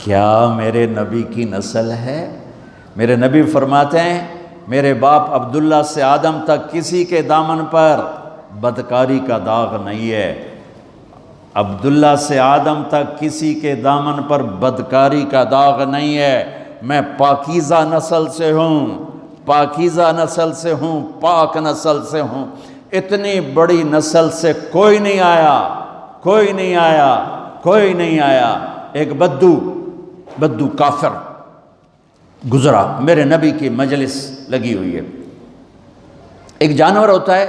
کیا میرے نبی کی نسل ہے؟ میرے نبی فرماتے ہیں میرے باپ عبداللہ سے آدم تک کسی کے دامن پر بدکاری کا داغ نہیں ہے۔ عبداللہ سے آدم تک کسی کے دامن پر بدکاری کا داغ نہیں ہے۔ میں پاکیزہ نسل سے ہوں، پاکیزہ نسل سے ہوں، پاک نسل سے ہوں۔ اتنی بڑی نسل سے کوئی نہیں آیا، کوئی نہیں آیا، کوئی نہیں آیا۔ ایک بدو کافر گزرا، میرے نبی کی مجلس لگی ہوئی ہے۔ ایک جانور ہوتا ہے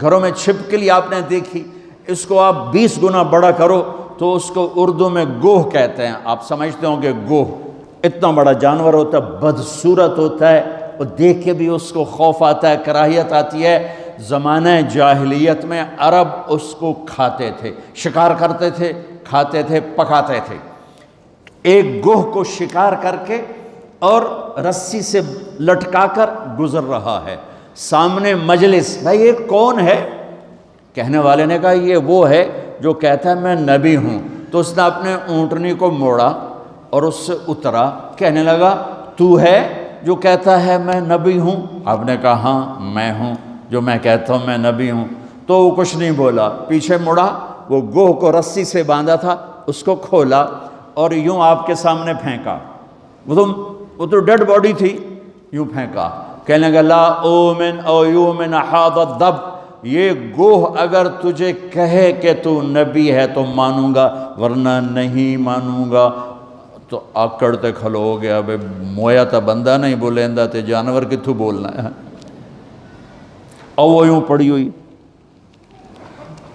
گھروں میں چھپکلی آپ نے دیکھی، اس کو آپ 20 گنا بڑا کرو تو اس کو اردو میں گوہ کہتے ہیں، آپ سمجھتے ہوں گے گوہ۔ اتنا بڑا جانور ہوتا ہے، بدصورت ہوتا ہے، اور دیکھ کے بھی اس کو خوف آتا ہے، کراہیت آتی ہے۔ زمانہ جاہلیت میں عرب اس کو کھاتے تھے، شکار کرتے تھے، کھاتے تھے، پکاتے تھے۔ ایک گوہ کو شکار کر کے اور رسی سے لٹکا کر گزر رہا ہے، سامنے مجلس، بھائی یہ کون ہے؟ کہنے والے نے کہا یہ وہ ہے جو کہتا ہے میں نبی ہوں۔ تو اس نے اپنے اونٹنی کو موڑا اور اس سے اترا، کہنے لگا تو ہے جو کہتا ہے میں نبی ہوں؟ آپ نے کہا ہاں میں ہوں جو میں کہتا ہوں میں نبی ہوں۔ تو وہ کچھ نہیں بولا، پیچھے مڑا، وہ گوہ کو رسی سے باندھا تھا اس کو کھولا اور یوں آپ کے سامنے پھینکا۔ وہ تو ڈیڈ باڈی تھی، یوں پھینکا، کہنے لگا لا اومن او یومن حاض الدب، یہ گوہ اگر تجھے کہے کہ تو نبی ہے تو مانوں گا ورنہ نہیں مانوں گا۔ تو آکڑ تے کھلو ہو گیا، بے مویا تا بندہ نہیں بولیندا تے جانور کتھوں بولنا ہے۔ اور وہ یوں پڑی ہوئی،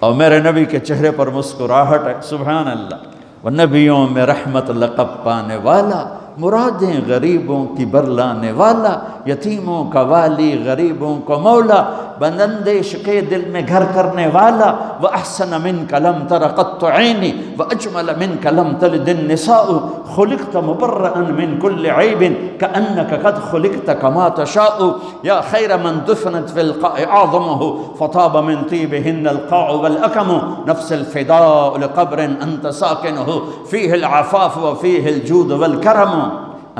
اور میرے نبی کے چہرے پر مسکراہٹ ہے، سبحان اللہ۔ وہ نبیوں میں رحمت لقب پانے والا، مرادیں غریبوں کی برلانے والا، یتیموں کا والی غریبوں کو مولا، بندندیش کے دل میں گھر کرنے والا، وَأَحْسَنَ مِنْكَ لَمْ تَرَ قَطُّ عَيْنِي وَأَجْمَلَ مِنْكَ لَمْ تَلِدِ النِّسَاءُ خُلِقْتَ مُبَرَّأً مِنْ كُلِّ عَيْبٍ كَأَنَّكَ قَدْ خُلِقْتَ كَمَا تَشَاءُ يَا خَيْرَ مَنْ دُفِنَتْ فِي الْقَاعِ أَعْظَمُهُ فَطَابَ مِنْ طِيبِهِنَّ الْقَاعُ وَالْأَكَمُ نَفْسِ الْفِدَاءُ لِقَبْرٍ أَنْتَ سَاكِنُهُ فِيهِ الْعَفَافُ وَفِيهِ الْجُودُ وَالْكَرَمُ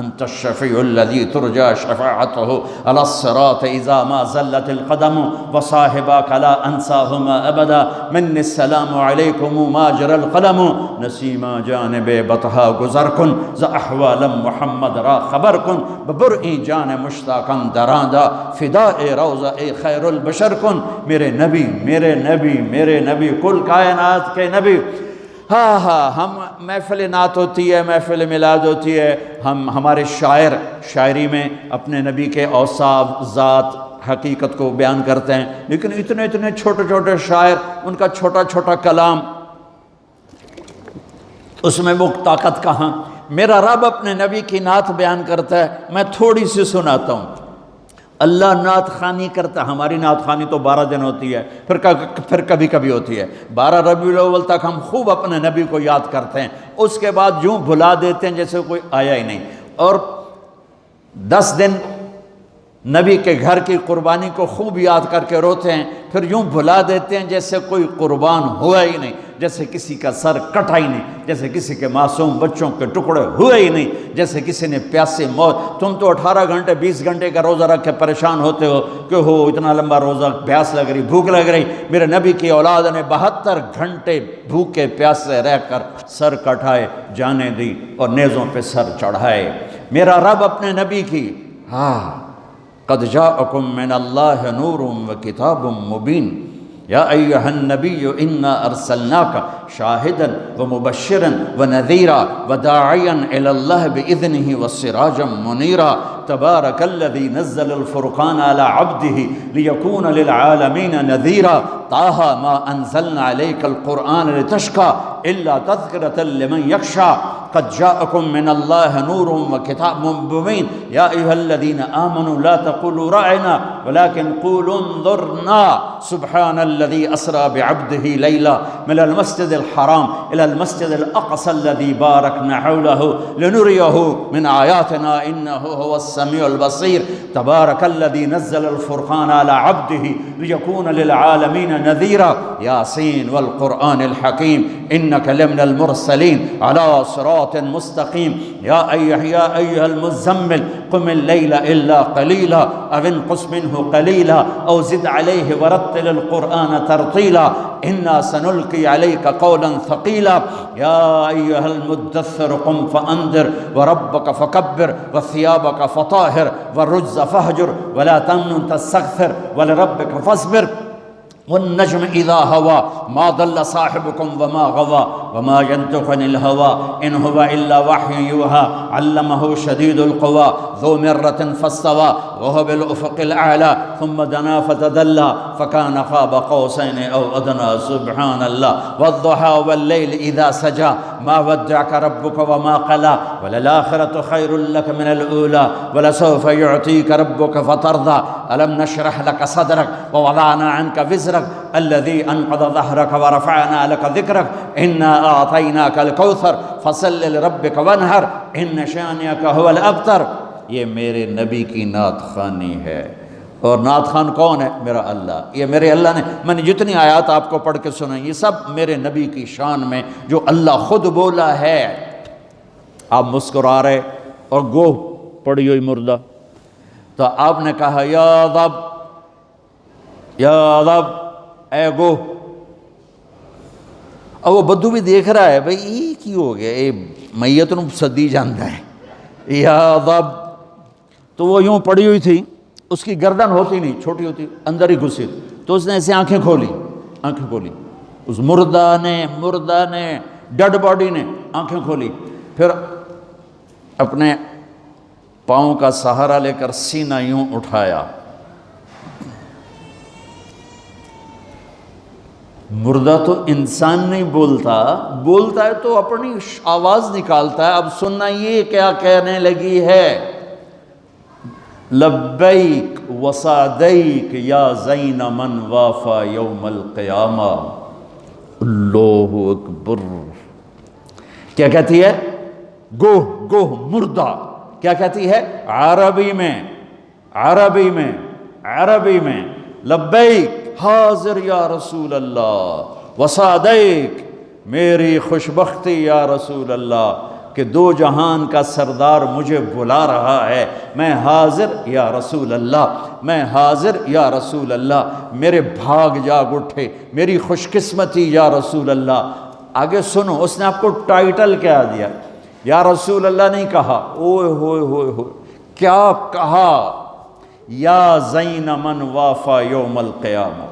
أنت الشفيع الذي ترجى شفاعته على الصراط إذا ما زلت القدم وصاحبك لا أنساهما أبدا مني السلام عليكم ما جرى القلم نسيما جانب بطها گزركن ز أحوال محمد را خبركن ببرئي جان مشتاقا درادا فداء روضہ خیر البشر کن۔ میرے نبی میرے نبی میرے نبی، کل کائنات کے نبی۔ ہاں ہم محفل نعت ہوتی ہے، محفل میلاد ہوتی ہے، ہمارے شاعر شاعری میں اپنے نبی کے اوصاف، ذات، حقیقت کو بیان کرتے ہیں، لیکن اتنے چھوٹے چھوٹے شاعر، ان کا چھوٹا چھوٹا کلام، اس میں وہ طاقت کہاں؟ میرا رب اپنے نبی کی نعت بیان کرتا ہے، میں تھوڑی سی سناتا ہوں۔ اللہ نعت خوانی کرتا ہے، ہماری نعت خوانی تو 12 دن ہوتی ہے، پھر کبھی کبھی ہوتی ہے۔ 12 ربیع الاول تک ہم خوب اپنے نبی کو یاد کرتے ہیں، اس کے بعد یوں بھلا دیتے ہیں جیسے کوئی آیا ہی نہیں، اور 10 دن نبی کے گھر کی قربانی کو خوب یاد کر کے روتے ہیں، پھر یوں بھلا دیتے ہیں جیسے کوئی قربان ہوا ہی نہیں، جیسے کسی کا سر کٹا ہی نہیں، جیسے کسی کے معصوم بچوں کے ٹکڑے ہوئے ہی نہیں، جیسے کسی نے پیاسے موت۔ تم تو 18 گھنٹے 20 گھنٹے کا روزہ رکھ کے پریشان ہوتے ہو کہ ہو اتنا لمبا روزہ، پیاس لگ رہی، بھوک لگ رہی۔ میرے نبی کی اولاد نے 72 گھنٹے بھوکے پیاسے رہ کر سر کٹائے، جانے دی اور نیزوں پہ سر چڑھائے۔ میرا رب اپنے نبی کی قد جاءکم من اللہ نور وکتاب مبین یا ایہا النبی انا ارسلناک شاہدا ومبشرا ونذیرا وداعیا الی اللہ باذنہ وسراجا منیرا تبارک الذی نزل الفرقان علی عبدہ لیکون للعالمین نذیرا طه ما انزلنا عليك القرآن لتشقى الا تذکرة لمن یخشى قد جاءكم من الله نور وكتاب مبين يا أيها الذين آمنوا لا تقولوا رأينا ولكن قولوا انظرنا سبحان الذي أسرى بعبده ليلا من المسجد الحرام إلى المسجد الأقصى الذي باركنا حوله لنريه من آياتنا إنه هو السمیع البصیر تبارک الذی نزل الفرقان علی عبدہ لیکون للعالمین نذیرا یاسین والقرآن الحکیم انک لمن المرسلین علی صراط مستقیم یا ایھا المزمل قم اللیل الا قلیلا او انقص منہ قلیلا او زد علیہ ورتل القرآن ترتیلا انا سنلقی علیک قولا ثقیلا یا ایھا المدثر قم فانذر وربک فکبر وثیابک فطاہر والرجز فہجر ولا تمنن تستکثر ولربک فاصبر والنجم اذا هوى ما ضل صاحبكم وما غوى وما ينطق عن الهوى ان هو الا وحي يوحى علمه شديد القوى ذو مرة فاستوى وهو بالافق الاعلى ثم دنا فتدلى فكان قاب قوسين او ادنى سبحان الله والضحى والليل اذا سجى ما ودعك ربك وما قلى وللآخرة خير لك من الأولى ولسوف يعطيك ربك فترضى ألم نشرح لك صدرك ووضعنا عنك وزرك الذي أنقض ظهرك ورفعنا لك ذكرك إنا أعطيناك الكوثر فصل لربك وانحر إن شانئك هو الأبتر. یہ میرے نبی کی نعت خوانی ہے. اور نعت خان کون ہے؟ میرا اللہ. یہ میرے اللہ نے، میں نے جتنی آیات آپ کو پڑھ کے سنائی یہ سب میرے نبی کی شان میں جو اللہ خود بولا ہے. آپ مسکرا رہے اور گوہ پڑی ہوئی مردہ، تو آپ نے کہا یا رب یا رب اے گوہ. اور وہ بدو بھی دیکھ رہا ہے بھئی یہ کی ہو گیا، یہ میت نو سدی جانتا ہے یا رب. تو وہ یوں پڑی ہوئی تھی، اس کی گردن ہوتی نہیں، چھوٹی ہوتی، اندر ہی گھسی، تو اس نے ایسے آنکھیں کھولی اس مردہ نے ڈیڈ باڈی نے آنکھیں کھولی، پھر اپنے پاؤں کا سہارا لے کر سینہ یوں اٹھایا. مردہ تو انسان نہیں بولتا ہے تو اپنی آواز نکالتا ہے. اب سننا یہ کیا کہنے لگی ہے، لبیک وسعدیک یا زین من وافا یوم القیامہ. اللہ اکبر. کیا کہتی ہے؟ گوہ مردہ کیا کہتی ہے عربی میں لبیک حاضر یا رسول اللہ، وسعدیک میری خوشبختی یا رسول اللہ کہ دو جہان کا سردار مجھے بلا رہا ہے. میں حاضر یا رسول اللہ، میں حاضر یا رسول اللہ. میرے بھاگ جاگ اٹھے، میری خوش قسمتی یا رسول اللہ. آگے سنو، اس نے آپ کو ٹائٹل کیا دیا؟ یا رسول اللہ نہیں کہا، اوئے ہوئے ہوئے ہوئے کیا کہا؟ یا زین من وافا یوم القیامہ.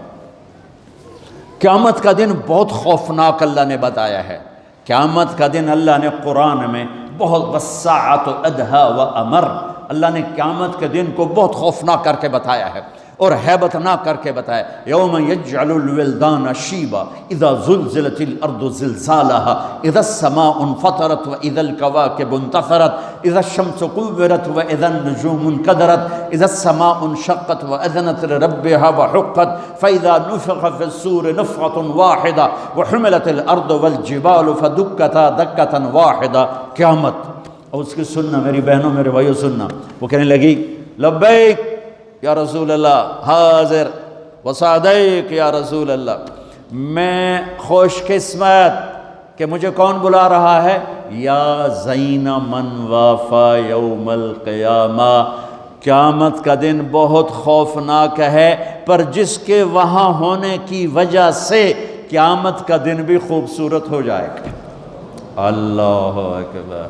قیامت کا دن بہت خوفناک اللہ نے بتایا ہے. قیامت کا دن اللہ نے قرآن میں بہت والساعۃ ادہا وامر، اللہ نے قیامت کے دن کو بہت خوفناک کر کے بتایا ہے اور ہیبتناک کر کے بتایا. یوم یجعل الولدان شیبا اذا زلزلت الارض زلزالها اذا السماء انفطرت واذا الكواكب انتثرت اذا الشمس كورت واذا النجوم انكدرت اذا السماء انشقت واذنت لربها وحقت فاذا نفخ في الصور نفخة واحدة وحملت الارض والجبال فدكتا دكة واحدة. قیامت. اور اس کی سننا میری بہنوں میرے بھائیوں سننا. وہ کہنے لگی لبیک یا رسول اللہ، حاضر، وسعدیک یا رسول اللہ. میں خوش قسمت کہ مجھے کون بلا رہا ہے؟ یا زین من وافا یوم القیامہ. قیامت کا دن بہت خوفناک ہے، پر جس کے وہاں ہونے کی وجہ سے قیامت کا دن بھی خوبصورت ہو جائے گا. اللہ اکبر.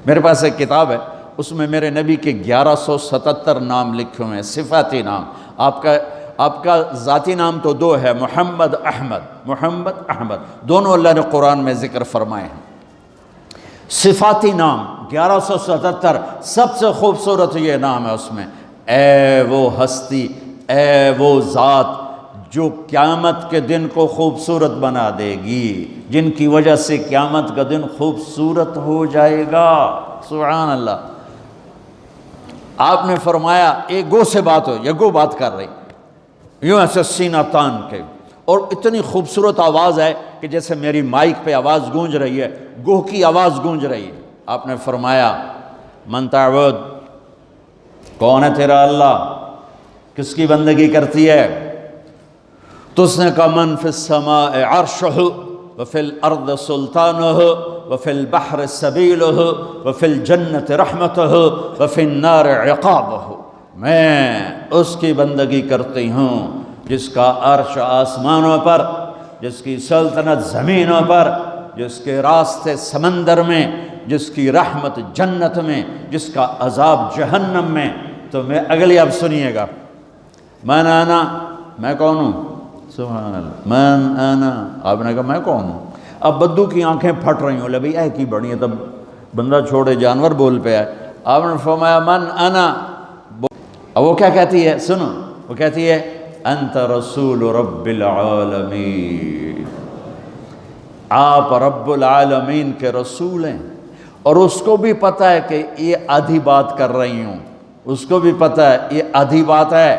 میرے پاس ایک کتاب ہے، اس میں میرے نبی کے 1177 نام لکھے ہوئے ہیں، صفاتی نام. آپ کا ذاتی نام تو دو ہے، محمد احمد دونوں اللہ نے قرآن میں ذکر فرمائے ہیں. صفاتی نام 1177، سب سے خوبصورت یہ نام ہے اس میں. اے وہ ہستی، اے وہ ذات جو قیامت کے دن کو خوبصورت بنا دے گی، جن کی وجہ سے قیامت کا دن خوبصورت ہو جائے گا. سبحان اللہ. آپ نے فرمایا ایک گو سے بات ہو، یہ گو بات کر رہی یوں ایسے سینہ تان کے، اور اتنی خوبصورت آواز ہے کہ جیسے میری مائک پہ آواز گونج رہی ہے، گوہ کی آواز گونج رہی ہے. آپ نے فرمایا من تعبد کون ہے تیرا اللہ؟ کس کی بندگی کرتی ہے؟ تو اس نے کہا من فی السماء عرشہ وفی الارض سلطانہ وفی البحر سبیلہ وفی الجنت رحمتہ وفی النار عقابہ، میں اس کی بندگی کرتی ہوں جس کا عرش آسمانوں پر، جس کی سلطنت زمینوں پر، جس کے راستے سمندر میں، جس کی رحمت جنت میں، جس کا عذاب جہنم میں۔ تو میں اگلی اب سنیے گا، من انا، میں کون ہوں؟ سبحان اللہ، من انا، آپ نے کہا میں کون ہوں؟ اب بدو کی آنکھیں پھٹ رہی ہوں، لے بھئی اے کی بڑی ہے، تب بندہ چھوڑے جانور بول پہ آئے۔ آپ نے فرمایا من انا، اب وہ کیا کہتی ہے؟ سنو، وہ کہتی ہے انت رسول رب العالمین، آپ رب العالمین کے رسول ہیں، اور اس کو بھی پتہ ہے کہ یہ آدھی بات کر رہی ہوں، اس کو بھی پتہ ہے یہ آدھی بات ہے،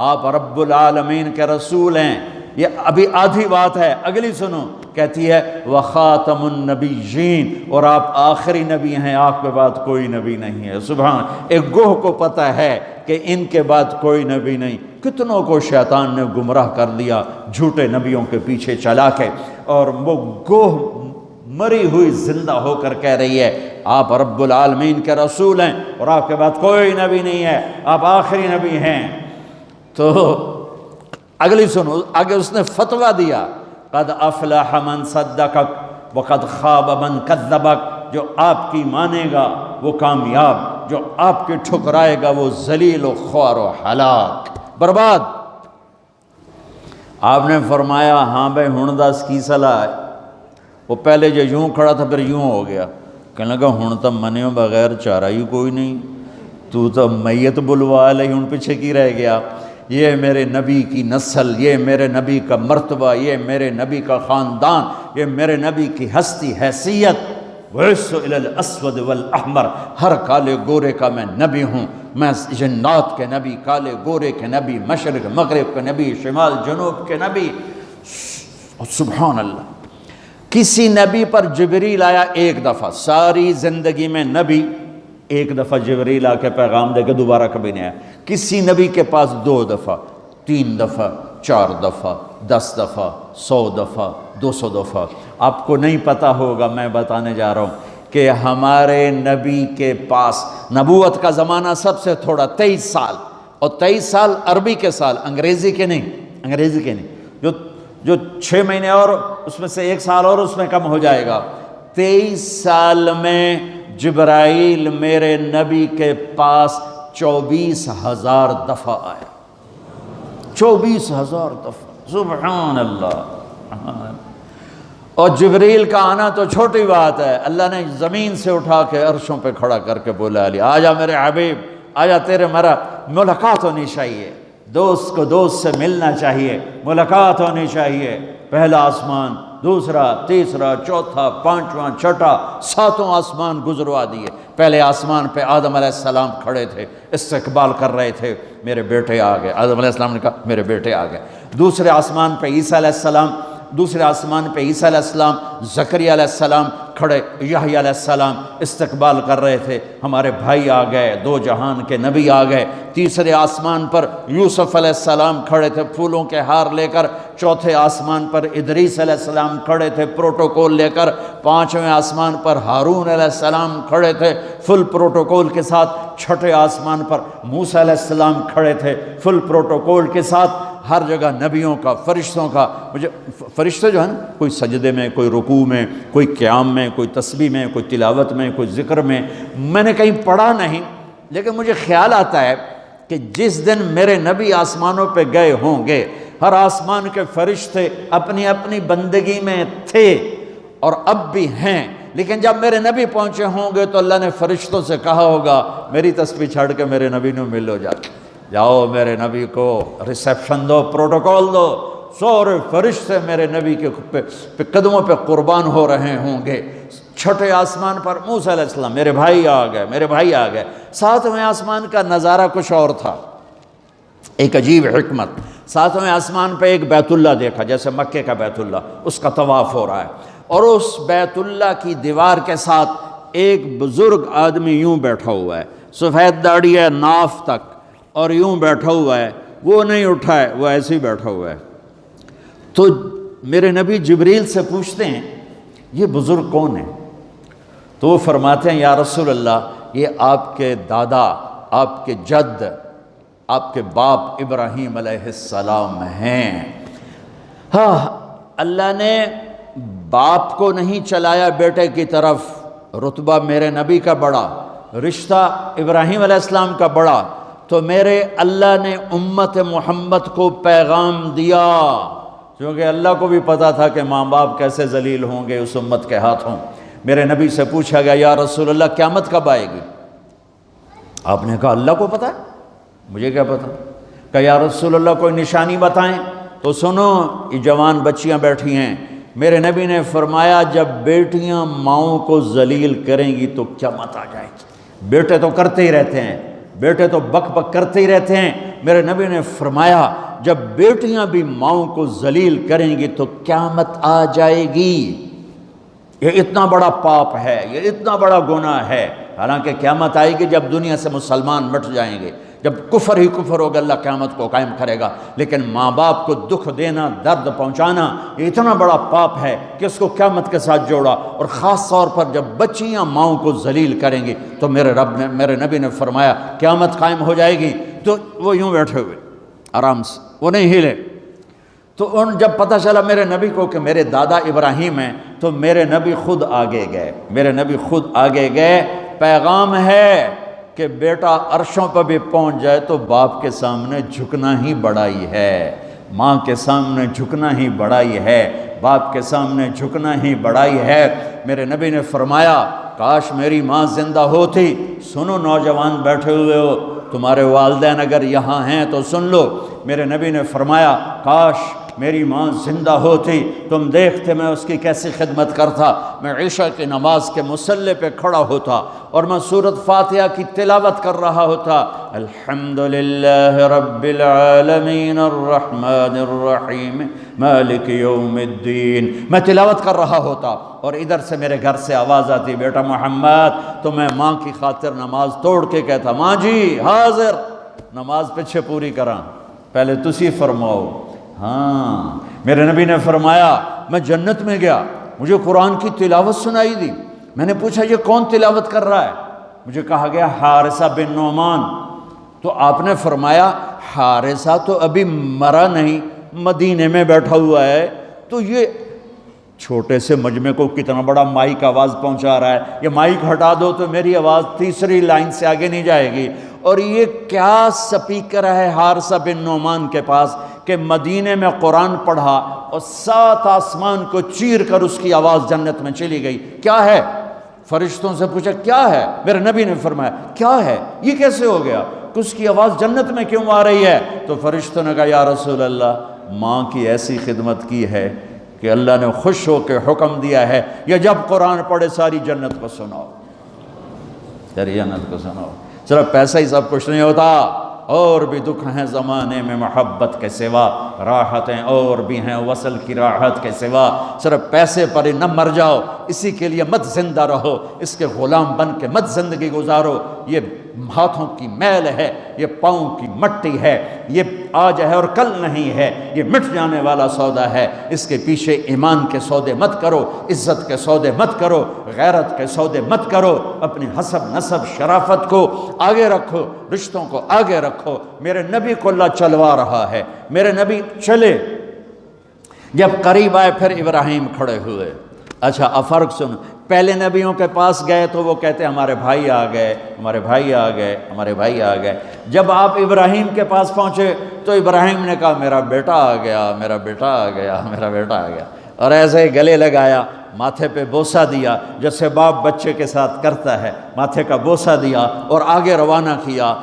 آپ رب العالمین کے رسول ہیں، یہ ابھی آدھی بات ہے۔ اگلی سنو، کہتی ہے وخاتم النبیین، اور آپ آخری نبی ہیں، آپ کے بعد کوئی نبی نہیں ہے۔ سبحان، ایک گوہ کو پتہ ہے کہ ان کے بعد کوئی نبی نہیں۔ کتنوں کو شیطان نے گمراہ کر دیا جھوٹے نبیوں کے پیچھے چلا کے، اور وہ گوہ مری ہوئی زندہ ہو کر کہہ رہی ہے آپ رب العالمین کے رسول ہیں، اور آپ کے بعد کوئی نبی نہیں ہے، آپ آخری نبی ہیں۔ تو اگلی سنو، آگے اس نے فتویٰ دیا قد افلح من صدقک وقد خاب من کذبک، جو آپ کی مانے گا وہ کامیاب، جو آپ کی ٹھکرائے گا وہ ذلیل و خوار و ہلاک، برباد۔ آپ نے فرمایا ہاں بھائی ہن دس کی صلاح ہے؟ وہ پہلے جو یوں کھڑا تھا پھر یوں ہو گیا، کہنے لگا ہن تو منیوں بغیر چارہ ہی کوئی نہیں، تو میت بلوا لے، ہن پیچھے کی رہ گیا؟ یہ میرے نبی کی نسل، یہ میرے نبی کا مرتبہ، یہ میرے نبی کا خاندان، یہ میرے نبی کی ہستی حیثیت، وَعِسُّ إِلَى الْأَسْوَدِ وَالْأَحْمَرِ، ہر کالے گورے کا میں نبی ہوں، میں جنات کے نبی، کالے گورے کے نبی، مشرق مغرب کے نبی، شمال جنوب کے نبی۔ سبحان اللہ، کسی نبی پر جبریل آیا ایک دفعہ، ساری زندگی میں نبی ایک دفعہ جبریل آ کے پیغام دے کے دوبارہ کبھی نہیں آیا۔ کسی نبی کے پاس 2 دفعہ، 3 دفعہ، 4 دفعہ، 10 دفعہ، 100 دفعہ، 200 دفعہ۔ آپ کو نہیں پتہ ہوگا، میں بتانے جا رہا ہوں کہ ہمارے نبی کے پاس نبوت کا زمانہ سب سے تھوڑا 23 سال، اور 23 سال عربی کے سال، انگریزی کے نہیں، انگریزی کے نہیں، جو 6 مہینے اور اس میں سے 1 سال اور اس میں کم ہو جائے گا۔ 23 سال میں جبرائیل میرے نبی کے پاس 24,000 دفعہ آیا، 24,000 دفعہ، سبحان اللہ۔ اور جبریل کا آنا تو چھوٹی بات ہے، اللہ نے زمین سے اٹھا کے عرشوں پہ کھڑا کر کے بولا علی آجا میرے حبیب، آجا تیرے میرا ملاقات ہونی چاہیے، دوست کو دوست سے ملنا چاہیے، ملاقات ہونی چاہیے۔ پہلا آسمان، دوسرا، تیسرا، چوتھا، پانچواں، چھٹا، 7 آسمان گزروا دیے۔ پہلے آسمان پہ آدم علیہ السلام کھڑے تھے، استقبال کر رہے تھے، میرے بیٹے آ گئے، آدم علیہ السلام نے کہا میرے بیٹے آ گئے۔ دوسرے آسمان پہ عیسیٰ علیہ السلام، دوسرے آسمان پہ عیسیٰ علیہ السلام، زکریا علیہ السلام کھڑے، یحییٰ علیہ السلام استقبال کر رہے تھے، ہمارے بھائی آ گئے، 2 جہان کے نبی آ گئے۔ تیسرے آسمان پر یوسف علیہ السلام کھڑے تھے پھولوں کے ہار لے کر، چوتھے آسمان پر ادریس علیہ السلام کھڑے تھے پروٹوکول لے کر، 5ویں آسمان پر ہارون علیہ السلام کھڑے تھے فل پروٹوکول کے ساتھ، چھٹے آسمان پر موسیٰ علیہ السلام کھڑے تھے فل پروٹوکول کے ساتھ۔ ہر جگہ نبیوں کا، فرشتوں کا، مجھے فرشتے جو ہیں نا، کوئی سجدے میں، کوئی رکوع میں، کوئی قیام میں، کوئی تسبیح میں، کوئی تلاوت میں، کوئی ذکر میں نے کہیں پڑھا نہیں، لیکن مجھے خیال آتا ہے کہ جس دن میرے نبی آسمانوں پہ گئے ہوں گے، ہر آسمان کے فرشتے اپنی اپنی بندگی میں تھے اور اب بھی ہیں، لیکن جب میرے نبی پہنچے ہوں گے تو اللہ نے فرشتوں سے کہا ہوگا میری تسبیح چھڑ کے میرے نبی نے ملو جاؤ میرے نبی کو ریسیپشن دو، پروٹوکول دو۔ سورے فرشتے میرے نبی کے قدموں پہ قربان ہو رہے ہوں گے۔ چھٹے آسمان پر موسیٰ علیہ السلام، میرے بھائی آ گئے، میرے بھائی آ گئے۔ 7ویں آسمان کا نظارہ کچھ اور تھا، ایک عجیب حکمت۔ 7ویں آسمان پہ ایک بیت اللہ دیکھا، جیسے مکے کا بیت اللہ، اس کا طواف ہو رہا ہے، اور اس بیت اللہ کی دیوار کے ساتھ ایک بزرگ آدمی یوں بیٹھا ہوا ہے۔ سفید داڑھی ہے ناف تک اور یوں بیٹھا ہوا ہے، وہ نہیں اٹھا ہے، وہ ایسے ہی بیٹھا ہوا ہے۔ تو میرے نبی جبریل سے پوچھتے ہیں یہ بزرگ کون ہے؟ تو وہ فرماتے ہیں یا رسول اللہ یہ آپ کے دادا، آپ کے جد، آپ کے باپ ابراہیم علیہ السلام ہیں۔ ہاں، اللہ نے باپ کو نہیں چلایا بیٹے کی طرف، رتبہ میرے نبی کا بڑا، رشتہ ابراہیم علیہ السلام کا بڑا، تو میرے اللہ نے امت محمد کو پیغام دیا، کیونکہ اللہ کو بھی پتا تھا کہ ماں باپ کیسے ذلیل ہوں گے اس امت کے ہاتھوں۔ میرے نبی سے پوچھا گیا یا رسول اللہ قیامت کب آئے گی؟ آپ نے کہا اللہ کو پتا ہے، مجھے کیا پتا؟ کہا یا رسول اللہ کوئی نشانی بتائیں۔ تو سنو، یہ جوان بچیاں بیٹھی ہیں، میرے نبی نے فرمایا جب بیٹیاں ماؤں کو ذلیل کریں گی تو قیامت آ جائے گی۔ بیٹے تو کرتے ہی رہتے ہیں، بیٹے تو بک بک کرتے ہی رہتے ہیں، میرے نبی نے فرمایا جب بیٹیاں بھی ماؤں کو ذلیل کریں گی تو قیامت آ جائے گی۔ یہ اتنا بڑا پاپ ہے، یہ اتنا بڑا گناہ ہے، حالانکہ قیامت آئے گی جب دنیا سے مسلمان مٹ جائیں گے، جب کفر ہی کفر ہوگا اللہ قیامت کو قائم کرے گا، لیکن ماں باپ کو دکھ دینا، درد پہنچانا یہ اتنا بڑا پاپ ہے کہ اس کو قیامت کے ساتھ جوڑا، اور خاص طور پر جب بچیاں ماؤں کو ذلیل کریں گی تو میرے نبی نے فرمایا قیامت قائم ہو جائے گی۔ تو وہ یوں بیٹھے ہوئے آرام سے، وہ نہیں ہلے۔ تو جب پتہ چلا میرے نبی کو کہ میرے دادا ابراہیم ہیں تو میرے نبی خود آگے گئے، میرے نبی خود آگے گئے۔ پیغام ہے کہ بیٹا عرشوں پر بھی پہنچ جائے تو باپ کے سامنے جھکنا ہی بڑائی ہے، ماں کے سامنے جھکنا ہی بڑائی ہے، باپ کے سامنے جھکنا ہی بڑائی ہے۔ میرے نبی نے فرمایا کاش میری ماں زندہ ہوتی۔ سنو نوجوان بیٹھے ہوئے ہو، تمہارے والدین اگر یہاں ہیں تو سن لو، میرے نبی نے فرمایا کاش میری ماں زندہ ہوتی، تم دیکھتے میں اس کی کیسی خدمت کرتا، میں عشاء کی نماز کے مصلی پہ کھڑا ہوتا اور میں سورۃ فاتحہ کی تلاوت کر رہا ہوتا، الحمدللہ رب العالمین الرحمن الرحیم مالک یوم الدین، میں تلاوت کر رہا ہوتا، اور ادھر سے میرے گھر سے آواز آتی بیٹا محمد، تو میں ماں کی خاطر نماز توڑ کے کہتا ماں جی حاضر، نماز پیچھے پوری کراں، پہلے تسی فرماؤ۔ ہاں، میرے نبی نے فرمایا میں جنت میں گیا، مجھے قرآن کی تلاوت سنائی دی، میں نے پوچھا یہ کون تلاوت کر رہا ہے؟ مجھے کہا گیا حارثہ بن نعمان۔ تو آپ نے فرمایا حارثہ تو ابھی مرا نہیں، مدینے میں بیٹھا ہوا ہے، تو یہ چھوٹے سے مجمع کو کتنا بڑا مائک آواز پہنچا رہا ہے، یہ مائک ہٹا دو تو میری آواز تیسری لائن سے آگے نہیں جائے گی، اور یہ کیا سپیکر ہے حارثہ بن نعمان کے پاس کہ مدینے میں قرآن پڑھا اور 7 آسمان کو چیر کر اس کی آواز جنت میں چلی گئی۔ کیا ہے؟ فرشتوں سے پوچھا کیا ہے؟ میرے نبی نے فرمایا کیا ہے، یہ کیسے ہو گیا کہ اس کی آواز جنت میں کیوں آ رہی ہے؟ تو فرشتوں نے کہا یا رسول اللہ ماں کی ایسی خدمت کی ہے کہ اللہ نے خوش ہو کے حکم دیا ہے یا جب قرآن پڑھے ساری جنت کو سناؤ، ساری جنت کو سناؤ۔ صرف پیسہ ہی سب کچھ نہیں ہوتا، اور بھی دکھ ہیں زمانے میں محبت کے سوا، راحتیں اور بھی ہیں وصل کی راحت کے سوا، صرف پیسے پر ہی نہ مر جاؤ، اسی کے لیے مت زندہ رہو، اس کے غلام بن کے مت زندگی گزارو۔ یہ ہاتھوں کی میل ہے، یہ پاؤں کی مٹی ہے، یہ آج ہے اور کل نہیں ہے، یہ مٹ جانے والا سودا ہے، اس کے پیچھے ایمان کے سودے مت کرو، عزت کے سودے مت کرو، غیرت کے سودے مت کرو، اپنی حسب نسب شرافت کو آگے رکھو، رشتوں کو آگے رکھو۔ میرے نبی کو اللہ چلوا رہا ہے، میرے نبی چلے، جب قریب آئے پھر ابراہیم کھڑے ہوئے۔ اچھا اب فرق سن، پہلے نبیوں کے پاس گئے تو وہ کہتے ہمارے بھائی آ گئے، ہمارے بھائی آ گئے، ہمارے بھائی آ گئے۔ جب آپ ابراہیم کے پاس پہنچے تو ابراہیم نے کہا میرا بیٹا آ گیا، میرا بیٹا آ گیا، میرا بیٹا آ گیا، اور ایسے ہی گلے لگایا، ماتھے پہ بوسہ دیا جیسے باپ بچے کے ساتھ کرتا ہے، ماتھے کا بوسہ دیا اور آگے روانہ کیا۔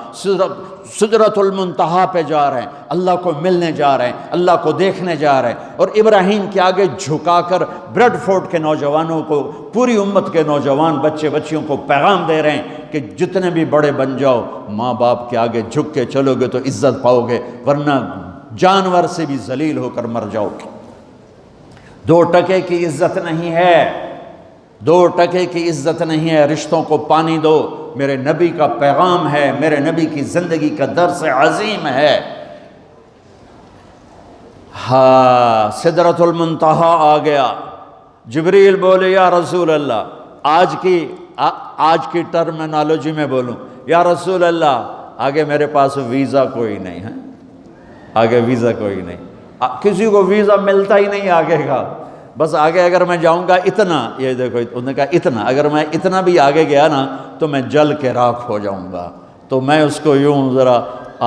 سدرۃ المنتہا پہ جا رہے ہیں، اللہ کو ملنے جا رہے ہیں، اللہ کو دیکھنے جا رہے ہیں، اور ابراہیم کے آگے جھکا کر بریڈ فورٹ کے نوجوانوں کو، پوری امت کے نوجوان بچے بچیوں کو پیغام دے رہے ہیں کہ جتنے بھی بڑے بن جاؤ ماں باپ کے آگے جھک کے چلو گے تو عزت پاؤ گے، ورنہ جانور سے بھی ذلیل ہو کر مر جاؤ گے۔ 2 ٹکے کی عزت نہیں ہے، دو ٹکے کی عزت نہیں ہے، رشتوں کو پانی دو، میرے نبی کا پیغام ہے، میرے نبی کی زندگی کا درس عظیم ہے۔ ہاں، سدرۃ المنتہا آ گیا، جبریل بولے یا رسول اللہ، آج کی ٹرمینالوجی میں بولوں، یا رسول اللہ آگے میرے پاس ویزا کوئی نہیں ہے، آگے ویزا کوئی نہیں، کسی کو ویزا ملتا ہی نہیں آگے کا، بس آگے اگر میں جاؤں گا اتنا، یہ دیکھو انہوں نے کہا اتنا، اگر میں اتنا بھی آگے گیا نا تو میں جل کے راکھ ہو جاؤں گا۔ تو میں اس کو یوں ذرا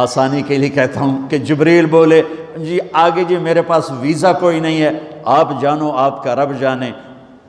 آسانی کے لیے کہتا ہوں کہ جبریل بولے جی آگے جی میرے پاس ویزا کوئی نہیں ہے، آپ جانو آپ کا رب جانے۔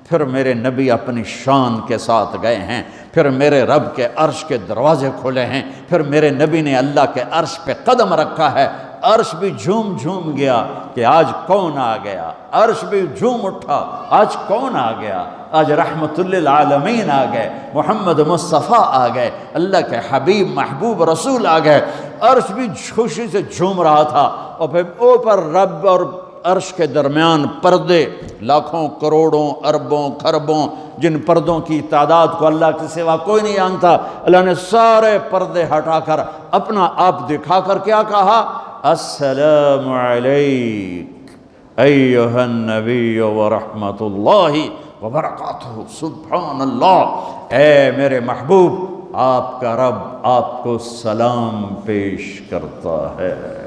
پھر میرے نبی اپنی شان کے ساتھ گئے ہیں، پھر میرے رب کے عرش کے دروازے کھلے ہیں، پھر میرے نبی نے اللہ کے عرش پہ قدم رکھا ہے، عرش بھی جھوم جھوم گیا کہ آج کون آ گیا، عرش بھی جھوم اٹھا آج کون آ گیا، آج رحمت للعالمین آ گئے، محمد مصطفیٰ آ گئے، اللہ کے حبیب محبوب رسول آ گئے۔ عرش بھی خوشی سے جھوم رہا تھا، اور پھر اوپر رب اور عرش کے درمیان پردے، لاکھوں کروڑوں اربوں خربوں، جن پردوں کی تعداد کو اللہ کے سوا کوئی نہیں جانتا، اللہ نے سارے پردے ہٹا کر اپنا آپ دکھا کر کیا کہا، السلام علیک ایھا النبی ورحمۃ اللہ وبرکاتہ۔ سبحان اللہ، اے میرے محبوب، آپ کا رب آپ کو سلام پیش کرتا ہے۔